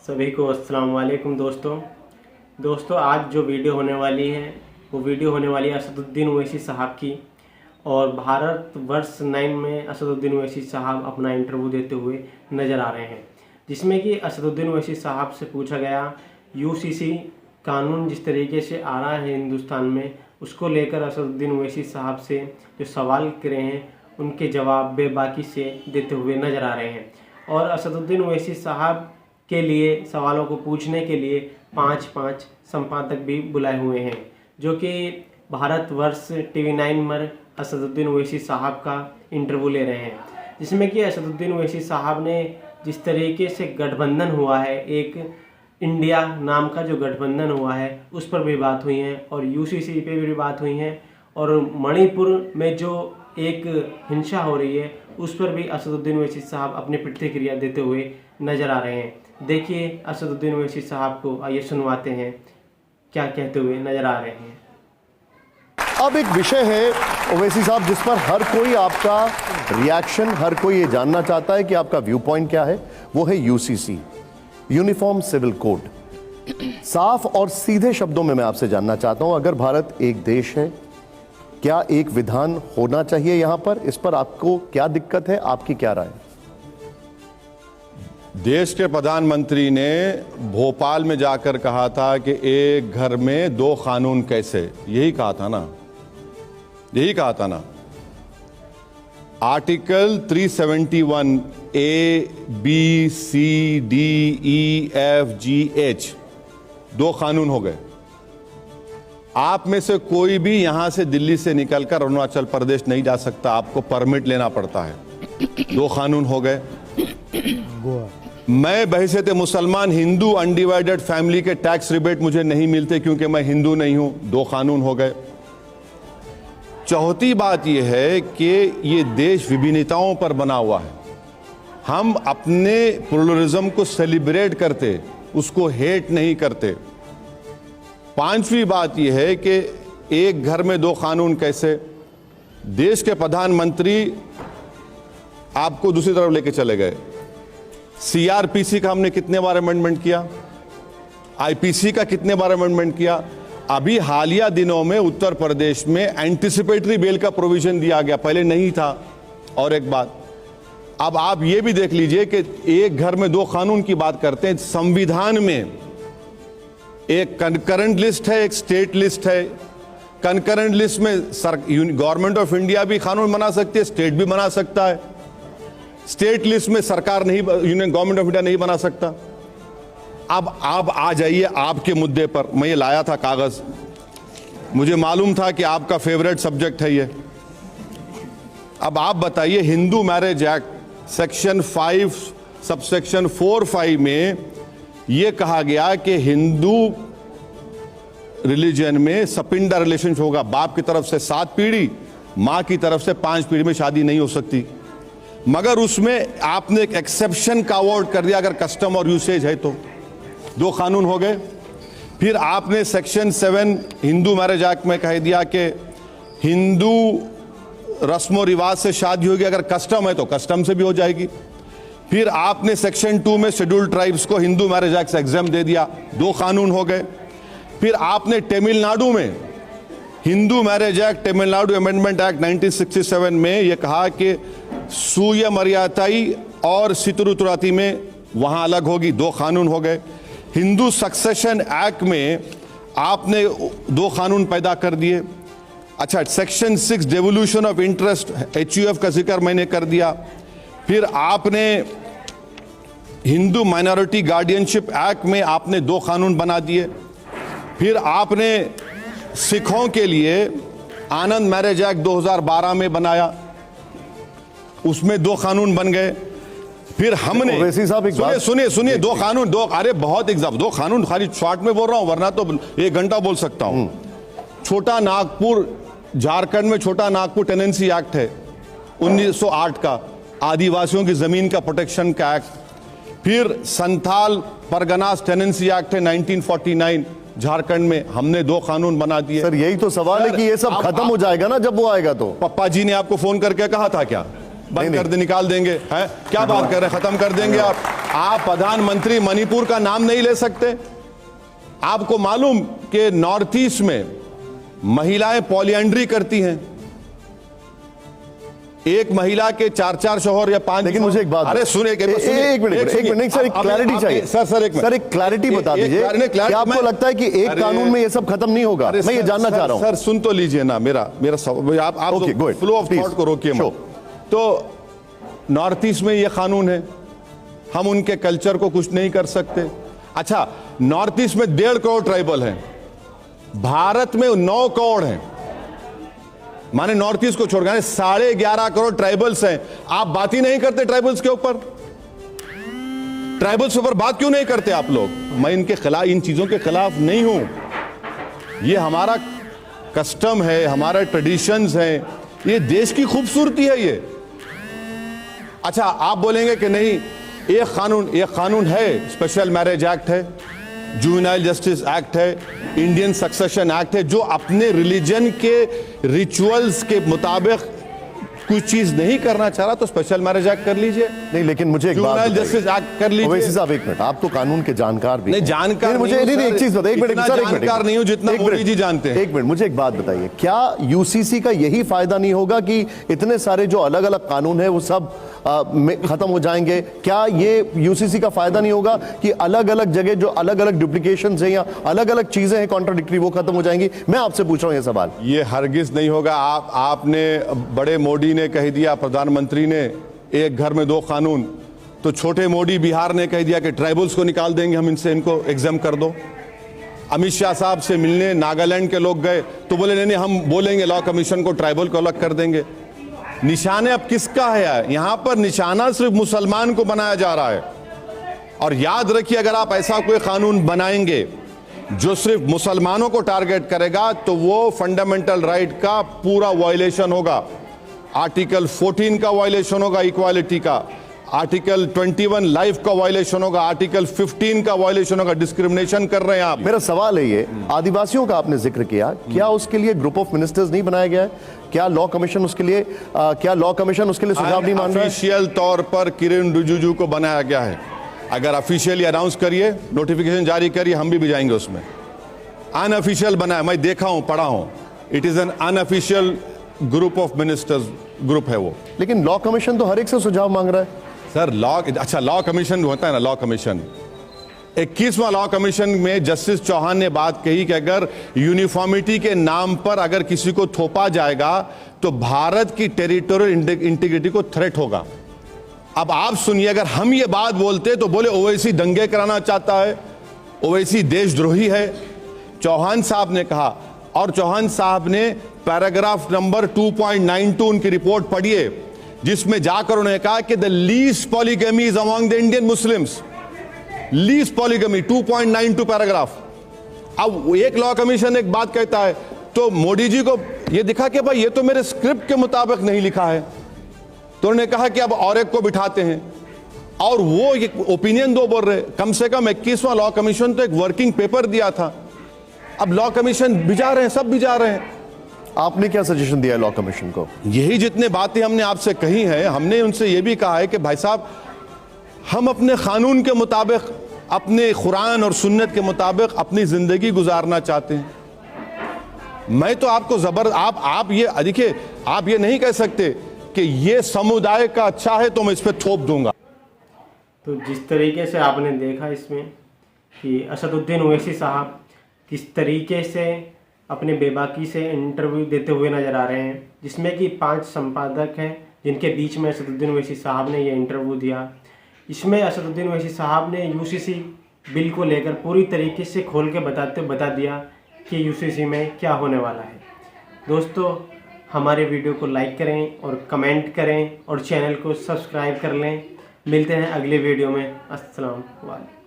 सभी को अस्सलाम वालेकुम दोस्तों आज जो वीडियो होने वाली है वो वीडियो होने वाली है असदुद्दीन ओवैसी साहब की। और भारत वर्ष 9 में असदुद्दीन ओवैसी साहब अपना इंटरव्यू देते हुए नज़र आ रहे हैं, जिसमें कि असदुद्दीन ओवैसी साहब से पूछा गया यूसीसी कानून जिस तरीके से आ रहा है हिंदुस्तान में, उसको लेकर असदुद्दीन ओवैसी साहब से जो सवाल करे हैं उनके जवाब बेबाकी से देते हुए नज़र आ रहे हैं। और असदुद्दीन ओवैसी साहब के लिए सवालों को पूछने के लिए 5 संपादक भी बुलाए हुए हैं, जो कि भारतवर्ष TV9 पर असदुद्दीन ओवैसी साहब का इंटरव्यू ले रहे हैं, जिसमें कि असदुद्दीन ओवैसी साहब ने जिस तरीके से गठबंधन हुआ है, एक इंडिया नाम का जो गठबंधन हुआ है उस पर भी बात हुई है और यूसीसी पे भी बात हुई है, और मणिपुर में जो एक हिंसा हो रही है उस पर भी असदुद्दीन ओवैसी साहब अपनी प्रतिक्रिया देते हुए नज़र आ रहे हैं। देखिए असदुद्दीन ओवैसी साहब को, आइए सुनवाते हैं क्या कहते हुए नज़र आ रहे हैं। अब एक विषय है ओवैसी साहब जिस पर हर कोई आपका रिएक्शन, हर कोई ये जानना चाहता है कि आपका व्यू पॉइंट क्या है, वो है यूसीसी, यूनिफॉर्म सिविल कोड। साफ और सीधे शब्दों में मैं आपसे जानना चाहता हूं, अगर भारत एक देश है, क्या एक विधान होना चाहिए यहां पर? इस पर आपको क्या दिक्कत है, आपकी क्या राय? देश के प्रधानमंत्री ने भोपाल में जाकर कहा था कि एक घर में 2 कानून कैसे, यही कहा था ना। Article 371 A, B, C, D, E, F, G, H 2 कानून हो गए। आप में से कोई भी यहां से दिल्ली से निकलकर अरुणाचल प्रदेश नहीं जा सकता, आपको परमिट लेना पड़ता है। 2 कानून हो गए। मैं बहैसियत मुसलमान हिंदू अनडिवाइडेड फैमिली के टैक्स रिबेट मुझे नहीं मिलते क्योंकि मैं हिंदू नहीं हूं, 2 कानून हो गए। चौथी बात यह है कि ये देश विभिन्नताओं पर बना हुआ है, हम अपने प्लुरलिज्म को सेलिब्रेट करते, उसको हेट नहीं करते। 5वीं बात यह है कि एक घर में 2 कानून कैसे, देश के प्रधानमंत्री आपको दूसरी तरफ लेके चले गए। सीआरपीसी का हमने कितने बार अमेंडमेंट किया, आईपीसी का कितने बार अमेंडमेंट किया। अभी हालिया दिनों में उत्तर प्रदेश में एंटिसिपेटरी बेल का प्रोविजन दिया गया, पहले नहीं था। और एक बात, अब आप ये भी देख लीजिए कि एक घर में 2 कानून की बात करते हैं। संविधान में एक कंकरेंट लिस्ट है, एक स्टेट लिस्ट है। कंकरेंट लिस्ट में गवर्नमेंट ऑफ इंडिया भी कानून बना सकती है, स्टेट भी बना सकता है। स्टेट लिस्ट में सरकार नहीं, यूनियन गवर्नमेंट ऑफ इंडिया नहीं बना सकता। अब आप आ जाइए आपके मुद्दे पर। मैं ये लाया था कागज, मुझे मालूम था कि आपका फेवरेट सब्जेक्ट है ये। अब आप बताइए, Hindu marriage act section 5 subsection 4(5) में ये कहा गया कि हिंदू रिलीजन में सपिंडा रिलेशन होगा, बाप की तरफ से 7 पीढ़ी, मां की तरफ से 5 पीढ़ी में शादी नहीं हो सकती। मगर उसमें आपने एक एक्सेप्शन का अवॉर्ड कर दिया, अगर कस्टम और यूसेज है तो। 2 कानून हो गए। फिर आपने सेक्शन 7 हिंदू मैरिज एक्ट में कह दिया कि हिंदू रस्म रिवाज से शादी होगी, अगर कस्टम है तो कस्टम से भी हो जाएगी। फिर आपने सेक्शन 2 में शेड्यूल्ड ट्राइब्स को हिंदू मैरिज एक्ट से एग्जाम दे दिया, 2 कानून हो गए। फिर आपने तमिलनाडु में Hindu marriage act, Tamil Nadu amendment act 1967 में यह कहा कि सूय मर्यादाई और सितरुतुराती में वहां अलग होगी, 2 कानून हो गए। हिंदू सक्सेशन एक्ट में आपने 2 कानून पैदा कर दिए। अच्छा, section 6 devolution of interest HUF का जिक्र मैंने कर दिया। फिर आपने हिंदू माइनॉरिटी गार्डियनशिप एक्ट में आपने 2 कानून बना दिए। फिर आपने सिखों के लिए आनंद मैरिज एक्ट 2012 में बनाया, उसमें 2 कानून बन गए। फिर हमने ओवैसी साहब एक बात सुनिए 2 कानून, 2 अरे बहुत एग्जाम 2 कानून, खाली शॉर्ट में बोल रहा हूं, वरना तो 1 घंटा बोल सकता हूं। छोटा नागपुर, झारखंड में छोटा नागपुर टेनेंसी एक्ट है 1908 का, आदिवासियों की जमीन का प्रोटेक्शन का एक्ट। फिर संथाल परगनास टेनेंसी एक्ट है 1949 झारखंड में, हमने 2 कानून बना दिए। सर यही तो सवाल है कि ये सब खत्म हो जाएगा ना जब वो आएगा तो। पप्पा जी ने आपको फोन करके कहा था क्या बंद कर दे, निकाल देंगे? है क्या बात कर रहे हैं, खत्म कर देंगे आप? आप प्रधानमंत्री मणिपुर का नाम नहीं ले सकते? आपको मालूम कि नॉर्थ ईस्ट में महिलाएं पॉलिएंड्री करती हैं, एक महिला के 4 शौहर या 5। लेकिन मुझे एक बात, अरे सुनिए, एक मिनट सर, एक क्लैरिटी चाहिए सर, एक क्लैरिटी बता दीजिए। क्या आपको लगता है कि एक कानून में ये सब खत्म नहीं होगा? मैं ये जानना चाह रहा हूं सर। सुन तो लीजिए ना मेरा आप फ्लो ऑफ थॉट को रोकिए मत। तो नॉर्थ ईस्ट में ये कानून है, हम उनके कल्चर को कुछ नहीं कर सकते। अच्छा, नॉर्थ ईस्ट में 1.5 करोड़ ट्राइबल हैं, भारत में 9 करोड़ हैं, माने नॉर्थ ईस्ट को छोड़कर 11.5 करोड़ ट्राइबल्स हैं। आप बात ही नहीं करते ट्राइबल्स के ऊपर? ट्राइबल्स के ऊपर बात क्यों नहीं करते आप लोग? मैं इनके खिलाफ, इन चीजों के खिलाफ नहीं हूं। ये हमारा कस्टम है, हमारा ट्रेडिशंस है, ये देश की खूबसूरती है ये। अच्छा, आप बोलेंगे कि नहीं, एक कानून है, स्पेशल मैरिज एक्ट है, जुवेनाइल जस्टिस एक्ट है, इंडियन सक्सेशन एक्ट है, जो अपने रिलीजन के रिचुअल्स के मुताबिक कुछ चीज नहीं करना चाह रहा तो स्पेशल मैरिज एक्ट कर लीजिए। नहीं, लेकिन मुझे एक बात, जुवेनाइल जस्टिस एक्ट कर लीजिए। ओवैसी साहब एक मिनट, आप तो कानून के जानकार भी नहीं, जानकार मुझे नहीं, एक चीज बताइए, एक मिनट सर, जानकार नहीं हूं जितना मोदी जी जानते हैं। एक मिनट, मुझे एक बात बताइए, क्या यूसीसी का यही फायदा नहीं होगा कि इतने सारे जो अलग अलग कानून है वो सब खत्म हो जाएंगे? क्या ये यूसीसी का फायदा नहीं होगा कि अलग अलग जगह जो अलग अलग डुप्लीकेशंस हैं या अलग अलग चीजें हैं कॉन्ट्राडिक्टरी, वो खत्म हो जाएंगी? मैं आपसे पूछ रहा हूं ये सवाल। ये हरगिज नहीं होगा। आपने बड़े मोदी ने कह दिया, प्रधानमंत्री ने, एक घर में 2 कानून, तो छोटे मोदी बिहार ने कह दिया कि ट्राइबल्स को निकाल देंगे हम इनसे, इनको एग्जाम कर दो। अमित शाह साहब से मिलने नागालैंड के लोग गए तो बोले नहीं, हम बोलेंगे लॉ कमीशन को ट्राइबल को अलग कर देंगे। निशाने अब किसका है? यहां पर निशाना सिर्फ मुसलमान को बनाया जा रहा है। और याद रखिए, अगर आप ऐसा कोई कानून बनाएंगे जो सिर्फ मुसलमानों को टारगेट करेगा तो वो फंडामेंटल राइट का पूरा वायलेशन होगा। आर्टिकल 14 का वायलेशन होगा, इक्वालिटी का। आर्टिकल 21 लाइफ का वायलेशन होगा। आर्टिकल 15 का वायलेशन होगा। डिस्क्रिमिनेशन कर रहे हैं आप। मेरा सवाल है ये, आदिवासियों का आपने जिक्र किया, क्या उसके लिए ग्रुप ऑफ मिनिस्टर्स नहीं बनाया गया है? क्या लॉ कमीशन उसके लिए सुझाव नहीं मान रहा है? ऑफिशियल तौर पर किरण रिजिजू को बनाया गया है। अगर ऑफिशियली अनाउंस करिए, नोटिफिकेशन जारी करिए, हम भी जाएंगे उसमें। अनऑफिशियल बनाया, मैं देखा हूं, पढ़ा हूं, it is an unofficial group of ministers group है वो। लेकिन लॉ कमीशन तो हर एक से सुझाव मांग रहा है सर। अच्छा, लॉ कमीशन होता है ना, लॉ कमीशन 21वां लॉ कमीशन में जस्टिस चौहान ने बात कही कि अगर यूनिफॉर्मिटी के नाम पर अगर किसी को थोपा जाएगा तो भारत की टेरिटोरियल इंटीग्रिटी को थ्रेट होगा। अब आप सुनिए, अगर हम ये बात बोलते तो बोले ओवैसी दंगे कराना चाहता है, ओवैसी देशद्रोही है। चौहान साहब ने कहा, और चौहान साहब ने पैराग्राफ नंबर 2.92 उनकी रिपोर्ट पढ़िए, जिसमें जाकर उन्होंने कहा कि the least polygamy is among the Indian Muslims. Least polygamy 2.92 paragraph. अब एक लॉ कमीशन एक बात कहता है तो मोदी जी को यह दिखा कि भाई ये तो मेरे स्क्रिप्ट के मुताबिक नहीं लिखा है, तो उन्होंने कहा कि अब और एक को बिठाते हैं, और वो ये ओपिनियन दो बोल रहे। कम से कम 21वां लॉ कमीशन तो एक वर्किंग पेपर दिया था, अब लॉ कमीशन भिजा रहे हैं, सब भिजा रहे हैं। आपने क्या सजेशन दिया है लॉ कमीशन को? यही जितने बातें हमने आपसे कही हैं, हमने उनसे यह भी कहा है कि भाई साहब, हम अपने कानून के मुताबिक, अपने कुरान और सुन्नत के मुताबिक अपनी जिंदगी गुजारना चाहते हैं। मैं तो आपको आप ये देखिए, आप ये नहीं कह सकते कि ये समुदाय का अच्छा है तो मैं इस पर थोप दूंगा। तो जिस तरीके से आपने देखा इसमें कि असदुद्दीन ओवैसी साहब किस तरीके से अपने बेबाकी से इंटरव्यू देते हुए नज़र आ रहे हैं, जिसमें कि 5 संपादक हैं जिनके बीच में असदुद्दीन ओवैसी साहब ने ये इंटरव्यू दिया। इसमें असदुद्दीन ओवैसी साहब ने यूसीसी बिल को लेकर पूरी तरीके से खोल के बता दिया कि यूसीसी में क्या होने वाला है। दोस्तों, हमारे वीडियो को लाइक करें और कमेंट करें और चैनल को सब्सक्राइब कर लें। मिलते हैं अगले वीडियो में। अस्सलाम वालेकुम।